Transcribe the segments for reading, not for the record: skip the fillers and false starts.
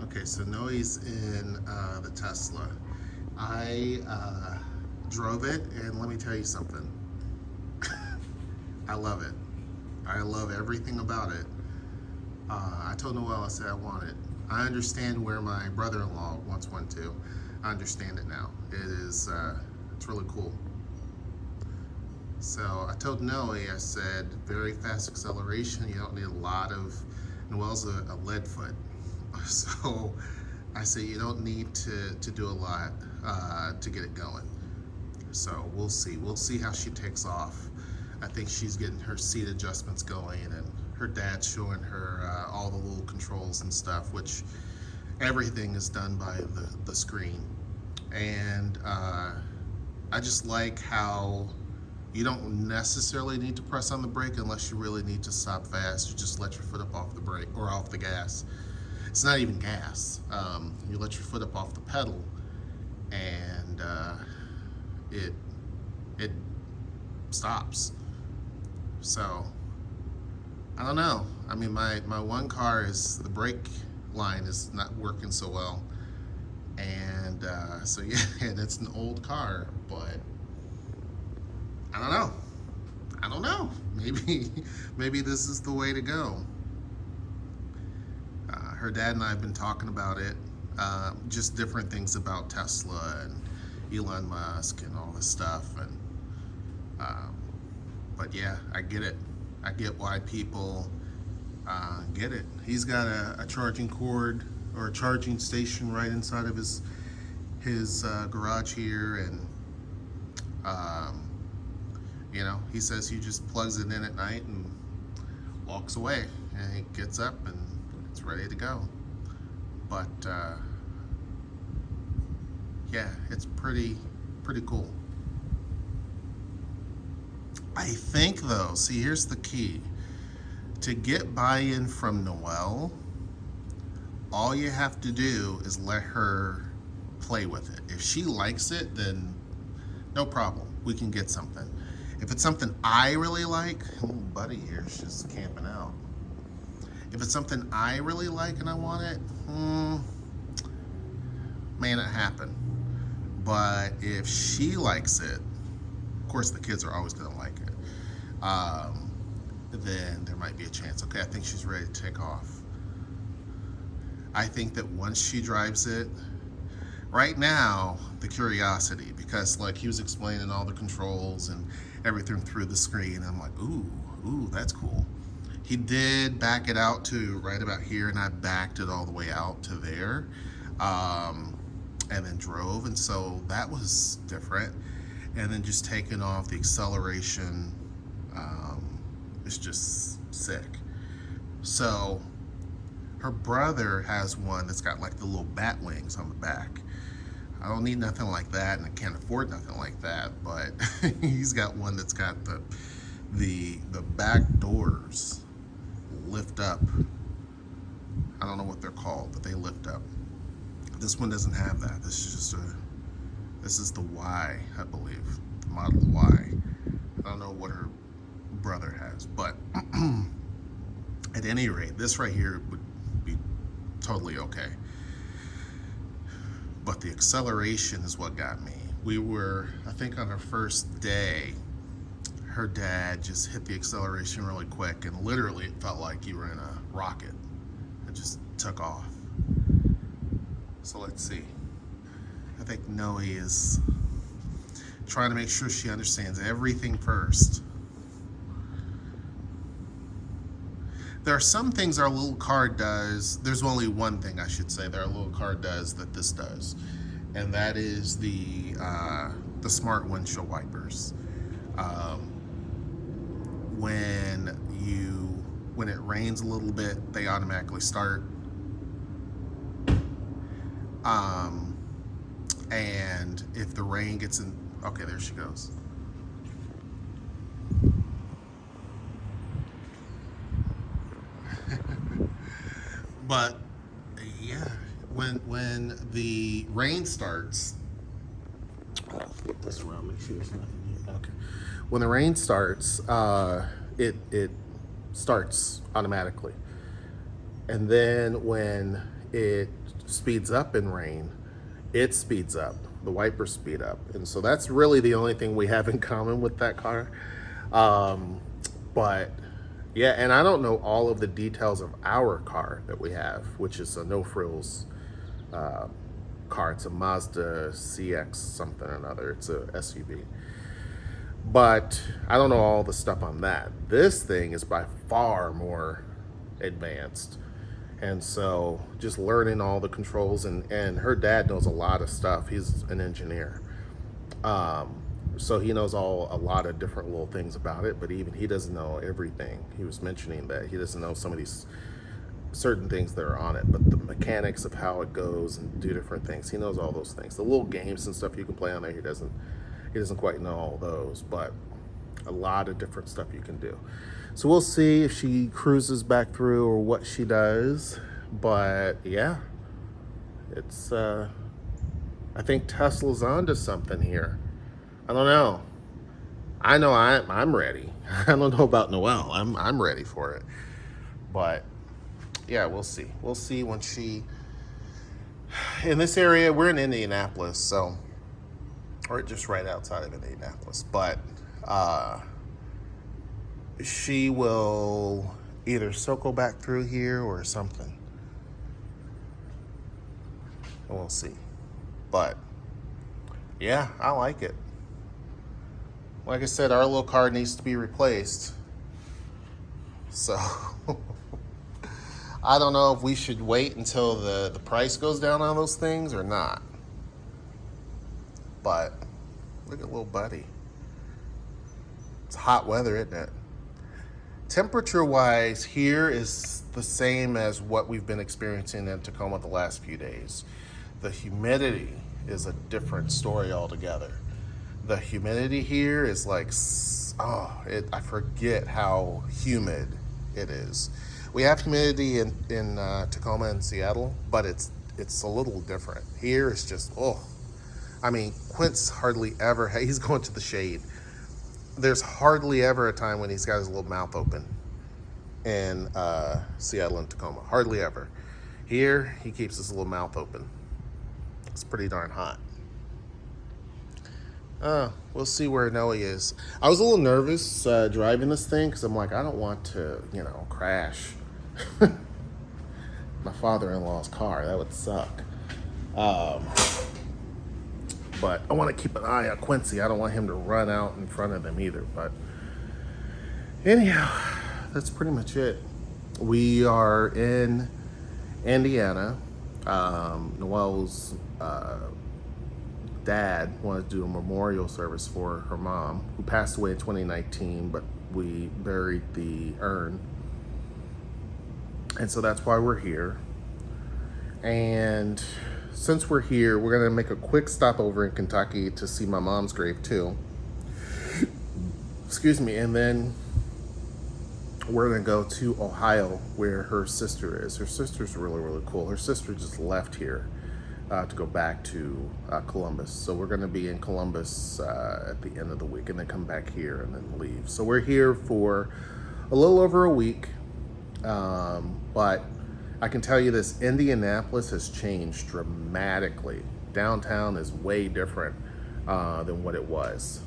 Okay, so Noe's in the Tesla. I drove it, and let me tell you something. I love it. I love everything about it. I told Noelle, I said I want it. I understand where my brother-in-law once went to. I understand it now. It's really cool. So I told Noe, I said, very fast acceleration. You don't need a lot of. Noelle's a lead foot, so I said you don't need to do a lot to get it going. So we'll see. We'll see how she takes off. I think she's getting her seat adjustments going, and her dad's showing her all the little controls and stuff, which everything is done by the screen. And I just like how you don't necessarily need to press on the brake unless you really need to stop fast. You just let your foot up off the brake or off the gas. It's not even gas. You let your foot up off the pedal, and it stops. So I don't know. I mean, my one car is the brake line is not working so well, and so yeah, and it's an old car, but I don't know. I don't know. Maybe this is the way to go. Her dad and I have been talking about it, just different things about Tesla and Elon Musk and all this stuff, and but yeah, I get it. I get why people get it. He's got a charging cord or a charging station right inside of his garage here, and you know, he says he just plugs it in at night and walks away, and he gets up and it's ready to go. But yeah, it's pretty cool. I think though, see, here's the key. To get buy-in from Noelle, all you have to do is let her play with it. If she likes it, then no problem. We can get something. If it's something I really like, little buddy here is just camping out. If it's something I really like and I want it, may not happen. But if she likes it, of course the kids are always gonna like it, then there might be a chance. Okay, I think she's ready to take off. I think that once she drives it, right now, the curiosity, because like he was explaining all the controls and everything through the screen, and I'm like, ooh, that's cool. He did back it out to right about here, and I backed it all the way out to there, and then drove, and so that was different. And then just taking off the acceleration, is just sick. So her brother has one that's got like the little bat wings on the back. I don't need nothing like that, and I can't afford nothing like that, but he's got one that's got the back doors lift up. I don't know what they're called, but they lift up. This one doesn't have that. This is the Y, I believe, the Model Y. I don't know what her brother has, but at any rate, this right here would be totally okay. But the acceleration is what got me. We were, I think on our first day, her dad just hit the acceleration really quick, and literally it felt like you were in a rocket. It just took off. So let's see. I think Noe is trying to make sure she understands everything first. There are some things our little car does. There's only one thing I should say that our little car does that this does, and that is the smart windshield wipers. When it rains a little bit, they automatically start. And if the rain gets in, okay, there she goes. But yeah, when the rain starts, I'll flip this around, make sure there's nothing here. Okay. When the rain starts, it starts automatically, and then when it speeds up in rain, it speeds up. The wipers speed up. And so that's really the only thing we have in common with that car. But yeah, and I don't know all of the details of our car that we have, which is a no frills car. It's a Mazda CX something or another. It's a SUV. But I don't know all the stuff on that. This thing is by far more advanced. And so just learning all the controls, and her dad knows a lot of stuff. He's an engineer. So he knows a lot of different little things about it, but even he doesn't know everything. He was mentioning that he doesn't know some of these certain things that are on it, but the mechanics of how it goes and do different things, he knows all those things. The little games and stuff you can play on there, he doesn't quite know all those, but a lot of different stuff you can do. So we'll see if she cruises back through or what she does. But yeah, it's I think Tesla's onto something here. I don't know. I know I'm ready. I don't know about Noelle. I'm ready for it. But yeah, we'll see. We'll see when she, in this area, we're in Indianapolis, so, or just right outside of Indianapolis, but she will either circle back through here or something. And we'll see. But yeah, I like it. Like I said, our little car needs to be replaced. So I don't know if we should wait until the price goes down on those things or not. But look at little buddy. It's hot weather, isn't it? Temperature-wise, here is the same as what we've been experiencing in Tacoma the last few days. The humidity is a different story altogether. The humidity here is like, I forget how humid it is. We have humidity in Tacoma and Seattle, but it's a little different. Here it's just, I mean, Quint's hardly ever, he's going to the shade. There's hardly ever a time when he's got his little mouth open in Seattle and Tacoma. Hardly ever. Here, he keeps his little mouth open. It's pretty darn hot. We'll see where Noelle is. I was a little nervous driving this thing because I'm like, I don't want to, crash my father-in-law's car. That would suck. But I want to keep an eye on Quincy. I don't want him to run out in front of them either. But anyhow, that's pretty much it. We are in Indiana. Noelle's dad wanted to do a memorial service for her mom, who passed away in 2019, but we buried the urn. And so that's why we're here. And since we're here, we're going to make a quick stop over in Kentucky to see my mom's grave too. Excuse me. And then we're going to go to Ohio where her sister is. Her sister's really, really cool. Her sister just left here to go back to Columbus. So we're going to be in Columbus at the end of the week and then come back here and then leave. So we're here for a little over a week. But I can tell you this, Indianapolis has changed dramatically. Downtown is way different than what it was.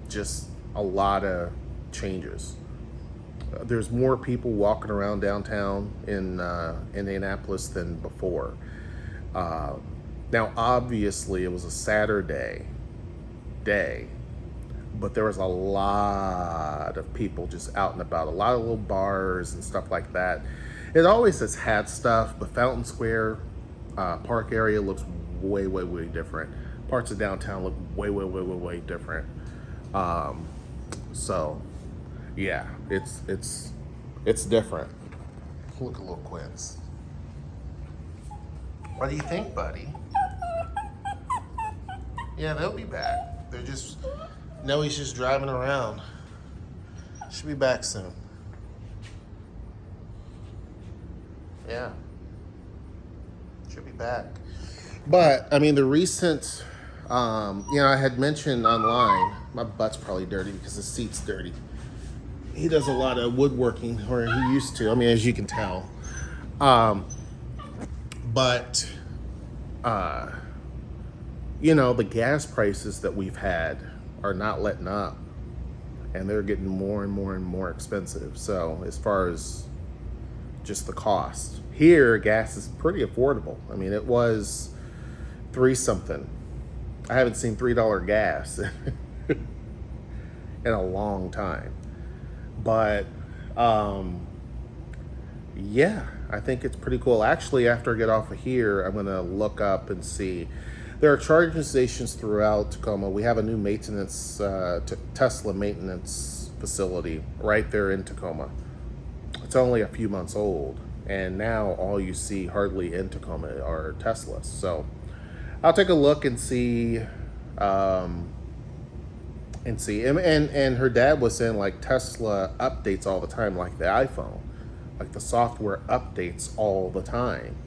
Just a lot of changes. There's more people walking around downtown in Indianapolis than before. Now, obviously, it was a Saturday day, but there was a lot of people just out and about, a lot of little bars and stuff like that. It always has had stuff, but Fountain Square Park area looks way, way, way different. Parts of downtown look way, way, way, way, way different. So, yeah, it's different. Look at little Quince. What do you think, buddy? Yeah, they'll be back. Noe's just driving around. She'll be back soon. Yeah. She'll be back. But, I mean, the recent, I had mentioned online, my butt's probably dirty because the seat's dirty. He does a lot of woodworking, or he used to, as you can tell. But, you know, the gas prices that we've had are not letting up, and they're getting more and more and more expensive. So as far as just the cost, here gas is pretty affordable. I mean, it was 3 something. I haven't seen $3 gas in a long time. But yeah, I think it's pretty cool. Actually, after I get off of here, I'm gonna look up and see. There are charging stations throughout Tacoma. We have a new maintenance, Tesla maintenance facility right there in Tacoma. It's only a few months old, and now all you see hardly in Tacoma are Teslas. So I'll take a look and see, and her dad was saying like Tesla updates all the time, like the iPhone, like the software updates all the time.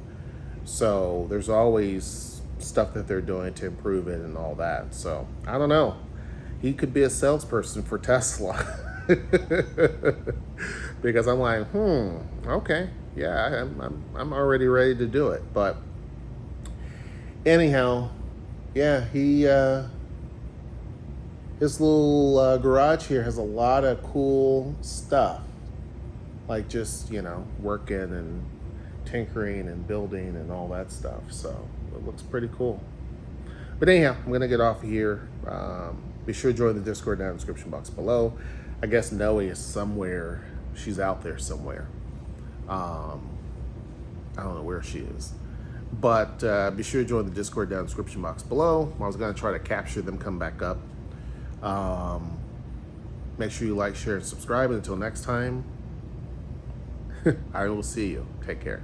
So there's always stuff that they're doing to improve it and all that. So I don't know. He could be a salesperson for Tesla. Because I'm like, okay, yeah, I'm already ready to do it. But anyhow, yeah, his little garage here has a lot of cool stuff, like just, you know, working and tinkering and building and all that stuff. So it looks pretty cool. But anyhow, I'm gonna get off of here. Be sure to join the Discord down in the description box below. I guess Noelle is somewhere. She's out there somewhere. I don't know where she is. But be sure to join the Discord down in the description box below. I was gonna try to capture them, come back up. Make sure you like, share, and subscribe. And until next time, I will see you. Take care.